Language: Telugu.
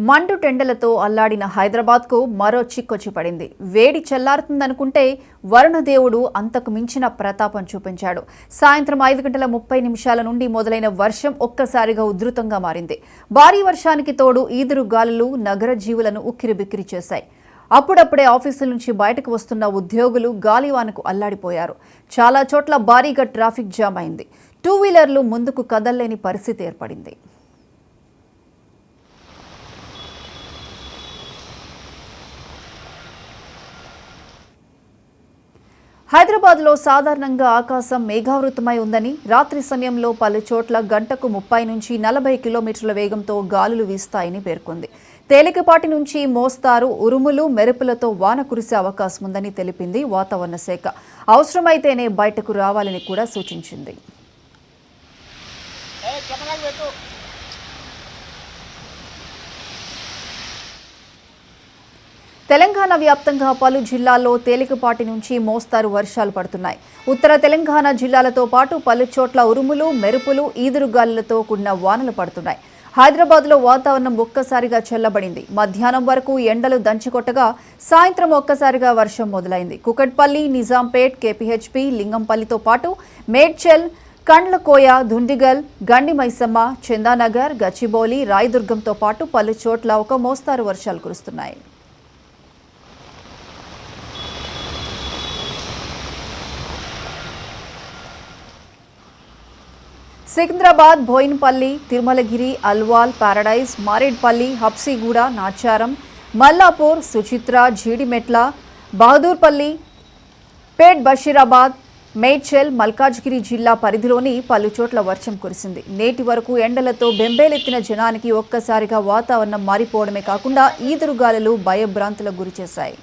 మండు టెండలతో అల్లాడిన హైదరాబాద్కు మరో చిక్కొచ్చి పడింది. వేడి చల్లారుతుందనుకుంటే వరుణదేవుడు అంతకు మించిన ప్రతాపం చూపించాడు. సాయంత్రం 5:30 నుండి మొదలైన వర్షం ఒక్కసారిగా ఉధృతంగా మారింది. భారీ వర్షానికి తోడు ఈదురు గాలులు నగర జీవులను ఉక్కిరిబిక్కిరి చేశాయి. అప్పుడప్పుడే ఆఫీసుల నుంచి బయటకు వస్తున్న ఉద్యోగులు గాలివానకు అల్లాడిపోయారు. చాలా చోట్ల భారీగా ట్రాఫిక్ జామ్ అయింది. 2 వీలర్లు ముందుకు కదల్లేని పరిస్థితి ఏర్పడింది. హైదరాబాద్లో సాధారణంగా ఆకాశం మేఘావృతమై ఉందని, రాత్రి సమయంలో పలు చోట్ల గంటకు 30 నుంచి 40 కిలోమీటర్ల వేగంతో గాలులు వీస్తాయని పేర్కొంది. తేలికపాటి నుంచి మోస్తారు ఉరుములు మెరుపులతో వాన కురిసే అవకాశం ఉందని తెలిపింది వాతావరణ శాఖ. అవసరమైతేనే బయటకు రావాలని కూడా సూచించింది. తెలంగాణ వ్యాప్తంగా పలు జిల్లాల్లో తేలికపాటి నుంచి మోస్తారు వర్షాలు పడుతున్నాయి. ఉత్తర తెలంగాణ జిల్లాలతో పాటు పలు చోట్ల ఉరుములు మెరుపులు ఈదురుగాలులతో కూడిన వానలు పడుతున్నాయి. హైదరాబాద్లో వాతావరణం ఒక్కసారిగా చల్లబడింది. మధ్యాహ్నం వరకు ఎండలు దంచికొట్టగా సాయంత్రం ఒక్కసారిగా వర్షం మొదలైంది. కుకట్పల్లి, నిజాంపేట్, కేపీహెచ్పీ, లింగంపల్లితో పాటు మేడ్చల్, కండ్లకోయ, దుండిగల్, గండి మైసమ్మ, చందానగర్, గచ్చిబౌలి, రాయదుర్గంతో పాటు పలు చోట్ల ఒక మోస్తారు వర్షాలు కురుస్తున్నాయి. సికింద్రాబాద్, బోయిన్పల్లి, తిరుమలగిరి, అల్వాల్, పారడైజ్, మారేడ్పల్లి, హబ్సిగూడ, నాచారం, మల్లాపూర్, సుచిత్ర, జీడిమెట్ల, బహదూర్పల్లి, పేట్ బషీరాబాద్, మేడ్చల్, మల్కాజ్గిరి జిల్లా పరిధిలోని పలు చోట్ల వర్షం కురిసింది. నేటి వరకు ఎండలతో బెంబేలెత్తిన జనానికి ఒక్కసారిగా వాతావరణం మారిపోవడమే కాకుండా ఈదురుగాలులు భయభ్రాంతులకు గురిచేశాయి.